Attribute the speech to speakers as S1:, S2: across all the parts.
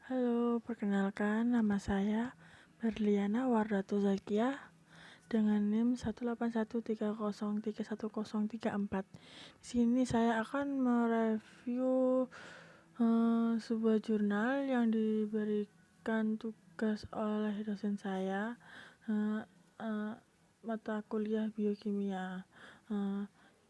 S1: Halo, perkenalkan nama saya Berliana Wardatu Zakiah dengan NIM 18130311034. Di sini saya akan mereview sebuah jurnal yang diberikan tugas oleh dosen saya, mata kuliah biokimia.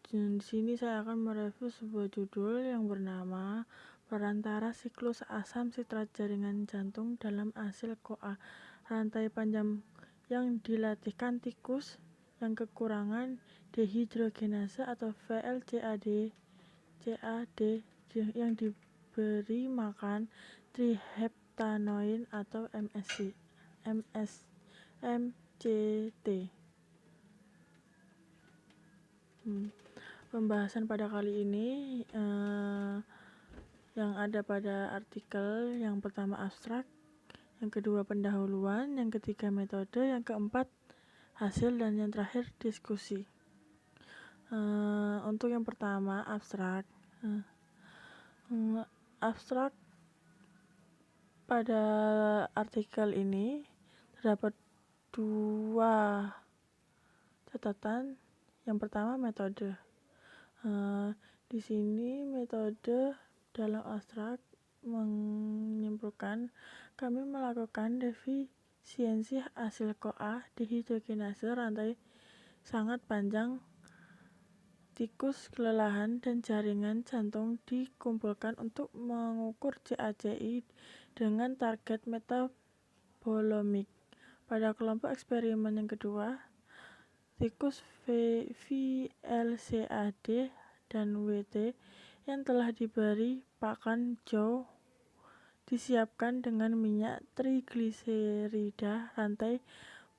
S1: Di sini saya akan mereview sebuah judul yang bernama Perantara Siklus Asam Sitrat Jaringan Jantung dalam Hasil CoA Rantai Panjang yang dilatihkan tikus yang kekurangan dehidrogenase atau VLCAD yang diberi makan triheptanoin atau MCT. Pembahasan pada kali ini yang ada pada artikel yang pertama abstrak, yang kedua pendahuluan, yang ketiga metode, yang keempat hasil, dan yang terakhir diskusi. Untuk yang pertama abstrak, abstrak pada artikel ini terdapat dua catatan. Yang pertama metode. Di sini metode dalam abstrak menyimpulkan kami melakukan defisiensi hasil CoA dehidrogenase rantai sangat panjang tikus kelelahan dan jaringan jantung dikumpulkan untuk mengukur CACI dengan target metabolomik. Pada kelompok eksperimen yang kedua, tikus VLCAD dan WT yang telah diberi pakan jaw disiapkan dengan minyak trigliserida rantai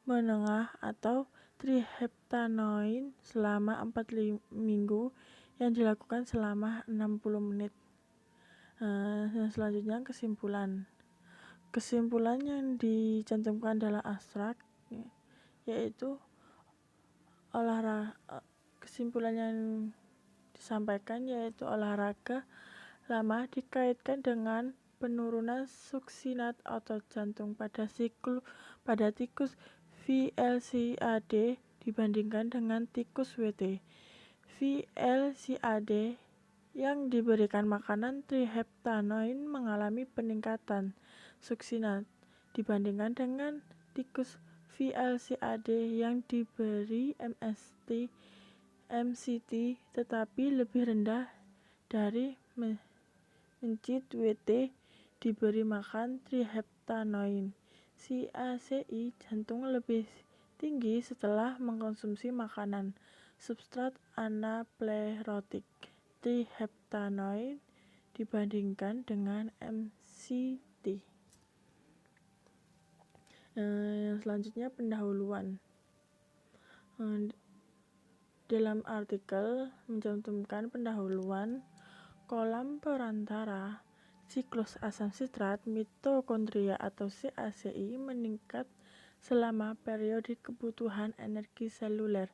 S1: menengah atau triheptanoin selama 4 minggu yang dilakukan selama 60 menit. Selanjutnya kesimpulan yang dicantumkan dalam abstrak yaitu kesimpulan yang disampaikan yaitu olahraga lama dikaitkan dengan penurunan suksinat otot jantung pada tikus VLCAD dibandingkan dengan tikus WT. VLCAD yang diberikan makanan triheptanoin mengalami peningkatan suksinat dibandingkan dengan tikus VLCAD yang diberi MCT tetapi lebih rendah dari mencit WT diberi makan triheptanoin. CACI jantung lebih tinggi setelah mengkonsumsi makanan substrat anaplerotik triheptanoin dibandingkan dengan MCT. Selanjutnya pendahuluan. Dalam artikel mencantumkan pendahuluan kolam perantara siklus asam sitrat mitokondria atau CACI meningkat selama periode kebutuhan energi seluler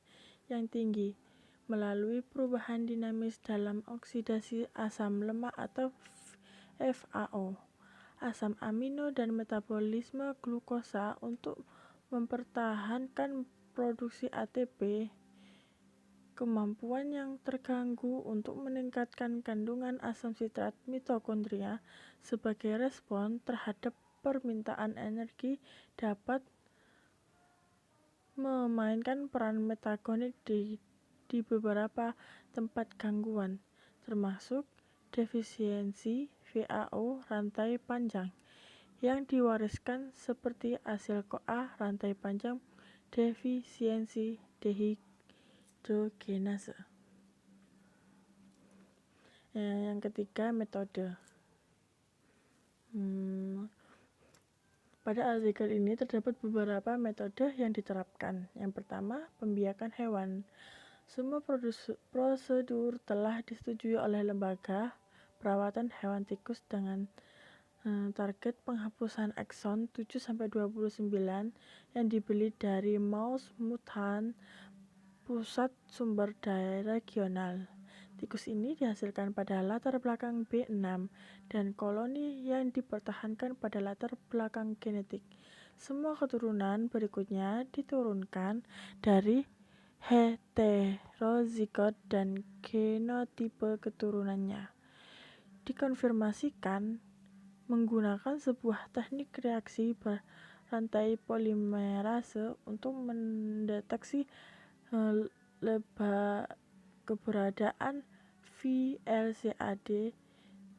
S1: yang tinggi melalui perubahan dinamis dalam oksidasi asam lemak atau FAO, asam amino dan metabolisme glukosa untuk mempertahankan produksi ATP. Kemampuan yang terganggu untuk meningkatkan kandungan asam sitrat mitokondria sebagai respon terhadap permintaan energi dapat memainkan peran metagonik di beberapa tempat gangguan, termasuk defisiensi FAO rantai panjang yang diwariskan seperti hasil CoA rantai panjang defisiensi dehidrogenase. Yang ketiga metode. Pada artikel ini terdapat beberapa metode yang diterapkan. Yang pertama, pembiakan hewan. Semua prosedur telah disetujui oleh lembaga perawatan hewan tikus dengan target penghapusan ekson 7-29 yang dibeli dari Mouse Mutant Pusat Sumber Daya Regional. Tikus ini dihasilkan pada latar belakang B6 dan koloni yang dipertahankan pada latar belakang genetik. Semua keturunan berikutnya diturunkan dari heterozigot dan genotipe keturunannya dikonfirmasikan menggunakan sebuah teknik reaksi berantai polimerase untuk mendeteksi keberadaan VLCAD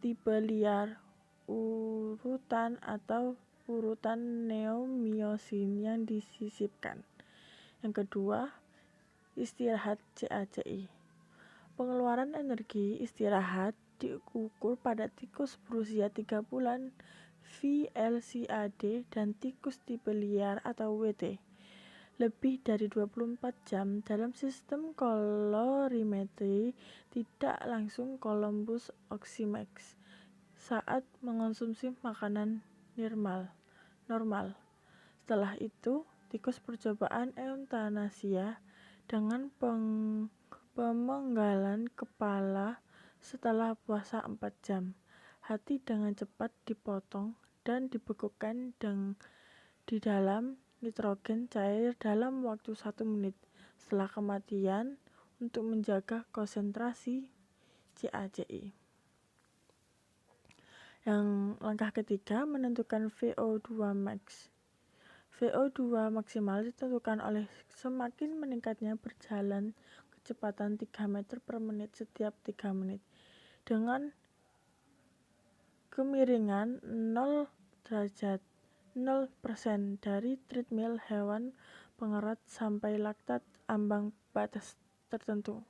S1: tipe liar urutan atau urutan neomyosin yang disisipkan. Yang kedua, istirahat CACI. Pengeluaran energi istirahat diukur pada tikus berusia 3 bulan VLCAD dan tikus tipe liar atau WT lebih dari 24 jam dalam sistem kolorimetri tidak langsung Columbus Oximex saat mengonsumsi makanan normal. Setelah itu, tikus percobaan eutanasia dengan pemenggalan kepala setelah puasa 4 jam. Hati dengan cepat dipotong dan dibekukan di dalam nitrogen cair dalam waktu 1 menit setelah kematian untuk menjaga konsentrasi CACI. Yang langkah ketiga, menentukan VO2 max. VO2 maksimal ditentukan oleh semakin meningkatnya berjalan kecepatan 3 meter per menit setiap 3 menit dengan kemiringan 0 derajat 0% dari treadmill hewan pengerat sampai laktat ambang batas tertentu.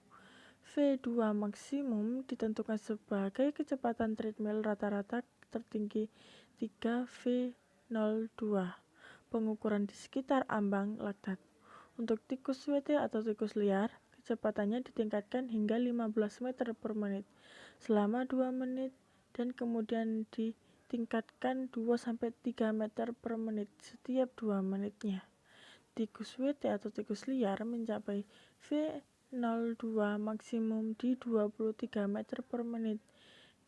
S1: V2 maksimum ditentukan sebagai kecepatan treadmill rata-rata tertinggi 3 V02, pengukuran di sekitar ambang laktat. Untuk tikus WT atau tikus liar, kecepatannya ditingkatkan hingga 15 meter per menit selama 2 menit dan kemudian ditingkatkan 2-3 meter per menit setiap 2 menitnya. Tikus WT atau tikus liar mencapai V02 maksimum di 23 meter per menit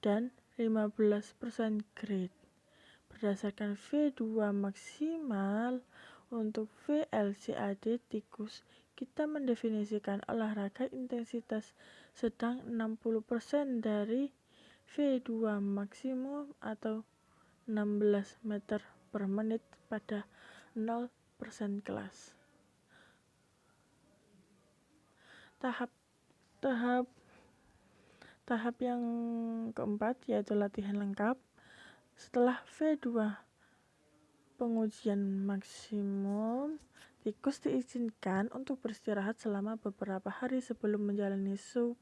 S1: dan 15% grade. Berdasarkan V2 maksimal untuk VLCAD tikus, kita mendefinisikan olahraga intensitas sedang 60% dari V2 maksimum atau 16 meter per menit pada 0% kelas. Tahap yang keempat yaitu latihan lengkap. Setelah V2 pengujian maksimum, tikus diizinkan untuk beristirahat selama beberapa hari sebelum menjalani sub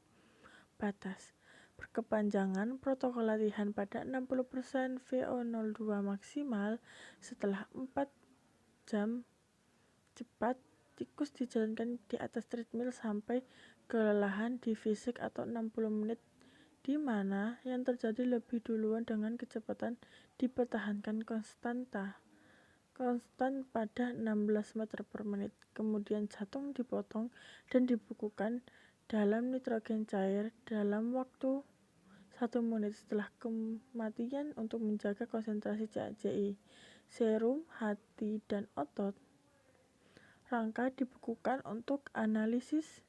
S1: batas. Berkepanjangan protokol latihan pada 60% VO02 maksimal setelah 4 jam cepat, tikus dijalankan di atas treadmill sampai kelelahan di fisik atau 60 menit di mana yang terjadi lebih duluan dengan kecepatan dipertahankan konstan pada 16 meter per menit. Kemudian jantung dipotong dan dibekukan dalam nitrogen cair dalam waktu 1 menit setelah kematian untuk menjaga konsentrasi CACI. Serum, hati, dan otot rangka dibekukan untuk analisis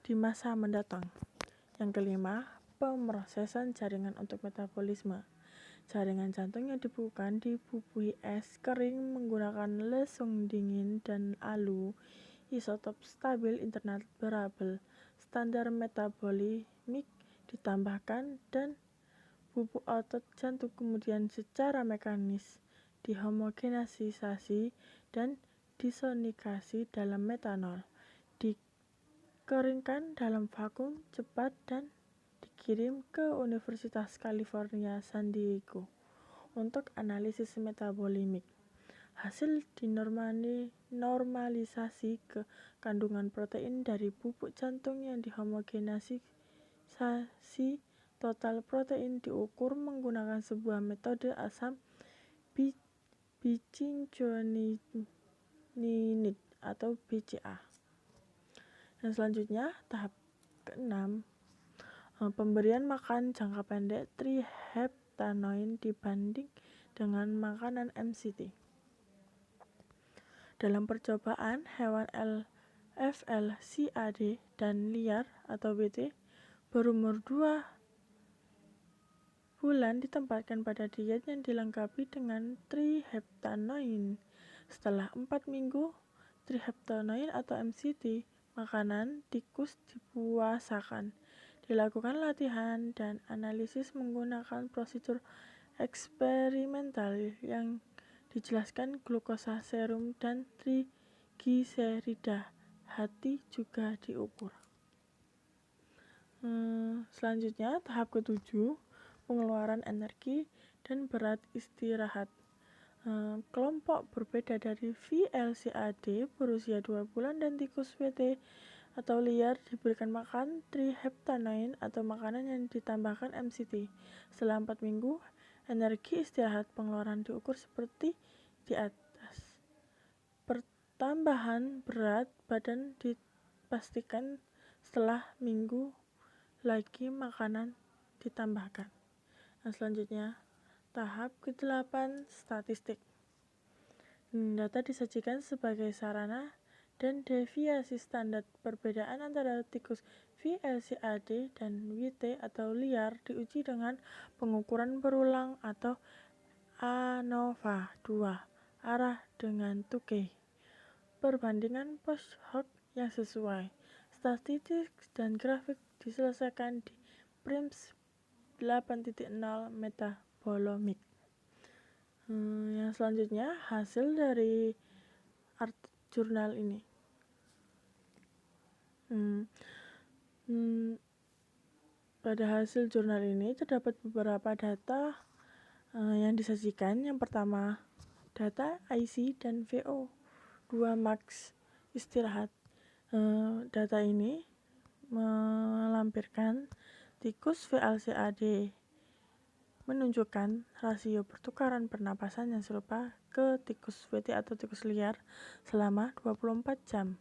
S1: di masa mendatang. Yang kelima, pemrosesan jaringan untuk metabolisme. Jaringan jantung yang dibekukan dibubuhi es kering menggunakan lesung dingin dan alu isotop stabil interoperabel. Standar metabolimik ditambahkan dan bubuk otot jantung kemudian secara mekanis dihomogenisasi dan disonikasi dalam metanol, dikeringkan dalam vakum cepat dan dikirim ke Universitas California San Diego untuk analisis metabolimik. Hasil dinormalisasi ke kandungan protein dari bubuk jantung yang dihomogenisasi. Total protein diukur menggunakan sebuah metode asam bichinchoninide atau BCA. Dan selanjutnya tahap keenam, pemberian makan jangka pendek triheptanoin dibanding dengan makanan MCT. Dalam percobaan, hewan FLCAD dan liar atau BT berumur 2 bulan ditempatkan pada diet yang dilengkapi dengan triheptanoin. Setelah 4 minggu, triheptanoin atau MCT, makanan tikus dipuasakan. Dilakukan latihan dan analisis menggunakan prosedur eksperimental yang dijelaskan glukosa serum dan trigliserida hati juga diukur. Selanjutnya, tahap ke-7, pengeluaran energi dan berat istirahat. Kelompok berbeda dari VLCAD berusia 2 bulan dan tikus WT atau liar diberikan makan triheptanoin atau makanan yang ditambahkan MCT. Setelah 4 minggu, energi istirahat pengeluaran diukur seperti di atas. Pertambahan berat badan dipastikan setelah minggu lagi makanan ditambahkan. Selanjutnya, tahap ke-8, statistik. Data disajikan sebagai sarana dan deviasi standar. Perbedaan antara tikus VLCAD dan WT atau liar diuji dengan pengukuran berulang atau ANOVA 2 arah dengan Tukey. Perbandingan post hoc yang sesuai. Statistik dan grafik diselesaikan di PRIMS 8.0 metabolomik. Yang selanjutnya, hasil dari jurnal ini. Pada hasil jurnal ini terdapat beberapa data yang disajikan. Yang pertama, data IC dan VO2 max istirahat. Data ini melampirkan tikus VLCAD menunjukkan rasio pertukaran pernapasan yang serupa ke tikus WT atau tikus liar selama 24 jam.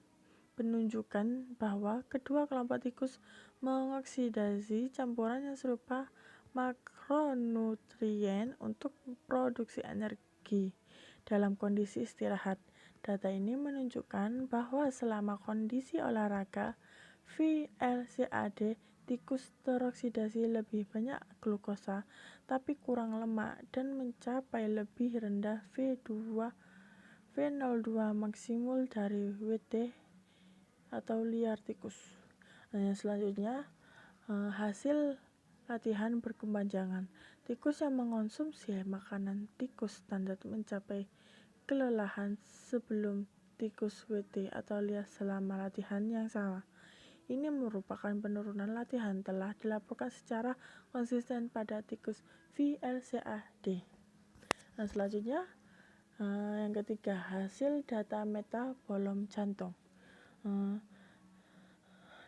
S1: Menunjukkan bahwa kedua kelompok tikus mengoksidasi campuran yang serupa makronutrien untuk produksi energi dalam kondisi istirahat. Data ini menunjukkan bahwa selama kondisi olahraga VLCAD, tikus teroksidasi lebih banyak glukosa tapi kurang lemak dan mencapai lebih rendah V02 maksimum dari WT atau liar tikus. Selanjutnya, hasil latihan berkepanjangan. Tikus yang mengonsumsi makanan tikus standar mencapai kelelahan sebelum tikus WT atau liar selama latihan yang sama. Ini merupakan penurunan latihan telah dilaporkan secara konsisten pada tikus VLCAD. Selanjutnya, yang ketiga, hasil data metabolom jantung.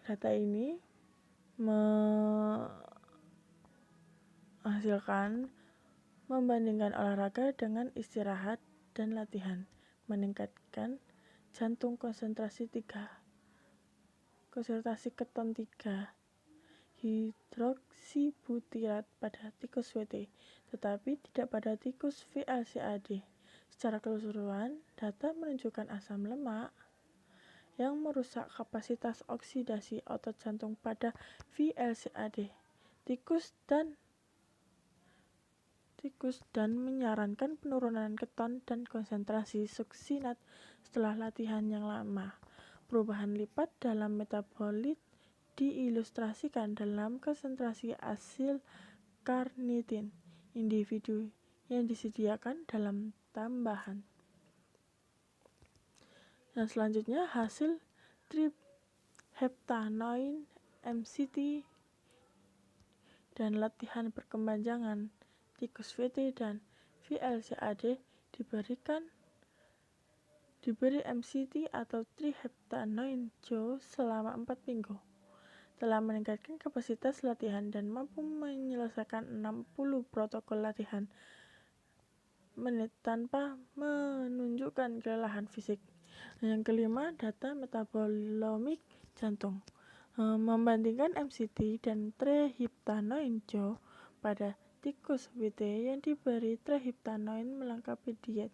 S1: Data ini menghasilkan membandingkan olahraga dengan istirahat dan latihan, meningkatkan jantung konsentrasi keton 3 hidroksibutirat pada tikus WT, tetapi tidak pada tikus VLCAD. Secara keseluruhan, data menunjukkan asam lemak yang merusak kapasitas oksidasi otot jantung pada VLCAD tikus dan menyarankan penurunan keton dan konsentrasi suksinat setelah latihan yang lama. Perubahan lipat dalam metabolit diilustrasikan dalam konsentrasi asil karnitin individu yang disediakan dalam tambahan. Selanjutnya, hasil triheptanoin MCT dan latihan berkepanjangan tikus WT dan VLCAD diberi MCT atau triheptanoin Jo selama 4 minggu. Telah meningkatkan kapasitas latihan dan mampu menyelesaikan 60 protokol latihan menit tanpa menunjukkan kelelahan fisik. Yang kelima, data metabolomik jantung. Membandingkan MCT dan triheptanoin CHO pada tikus WT yang diberi triheptanoin melengkapi diet.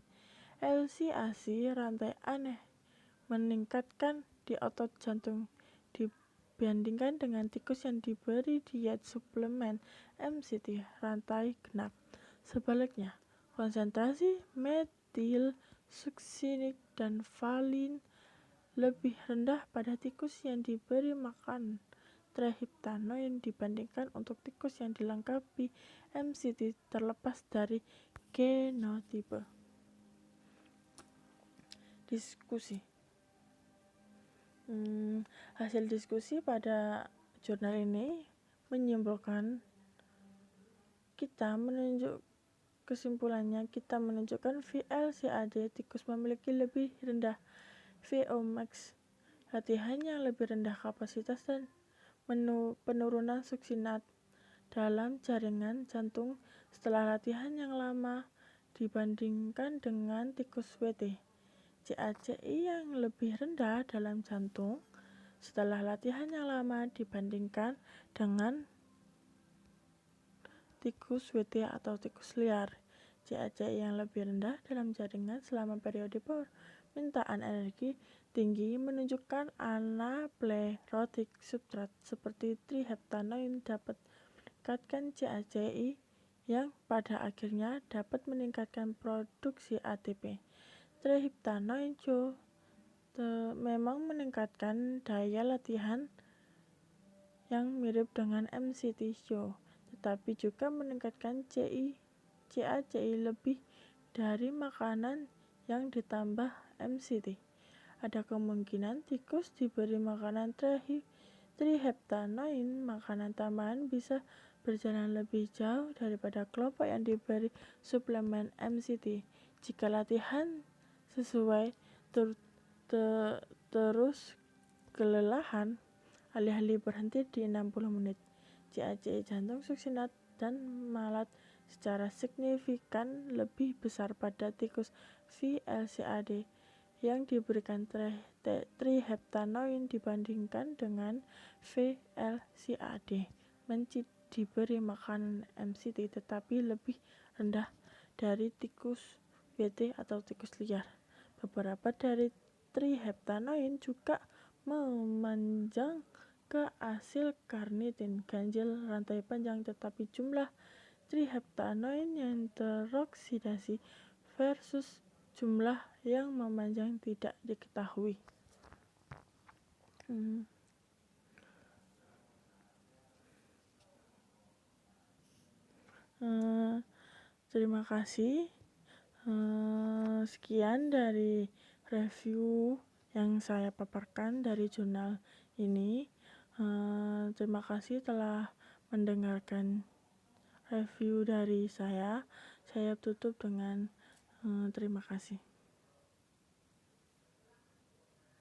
S1: LCAC rantai aneh meningkatkan di otot jantung dibandingkan dengan tikus yang diberi diet suplemen MCT rantai genap. Sebaliknya, konsentrasi metil succinate dan valin lebih rendah pada tikus yang diberi makan triheptanoin dibandingkan untuk tikus yang dilengkapi MCT terlepas dari genotipe. Diskusi. Hasil diskusi pada jurnal ini menyimpulkan kita menunjukkan VLCAD tikus memiliki lebih rendah VO max, latihan yang lebih rendah kapasitas dan penurunan suksinat dalam jaringan jantung setelah latihan yang lama dibandingkan dengan tikus WT. CACI yang lebih rendah dalam jantung setelah latihan yang lama dibandingkan dengan tikus WT atau tikus liar. CACI yang lebih rendah dalam jaringan selama periode permintaan energi tinggi menunjukkan anaplerotic substrat seperti triheptanoin dapat meningkatkan CACI yang pada akhirnya dapat meningkatkan produksi ATP. Triheptanoin CHO memang meningkatkan daya latihan yang mirip dengan MCT CHO, tetapi juga meningkatkan CACI lebih dari makanan yang ditambah MCT. Ada kemungkinan tikus diberi makanan triheptanoin makanan tambahan bisa berjalan lebih jauh daripada kelompok yang diberi suplemen MCT. Jika latihan sesuai terus kelelahan, alih-alih berhenti di 60 menit, CACI jantung suksinat dan malat secara signifikan lebih besar pada tikus VLCAD yang diberikan triheptanoin dibandingkan dengan VLCAD diberi makanan MCT tetapi lebih rendah dari tikus WT atau tikus liar. Beberapa dari triheptanoin juga memanjang ke asil karnitin ganjil rantai panjang, tetapi jumlah triheptanoin yang teroksidasi versus jumlah yang memanjang tidak diketahui. Terima kasih. Sekian dari review yang saya paparkan dari jurnal ini. Terima kasih telah mendengarkan review dari saya. Saya tutup dengan terima kasih.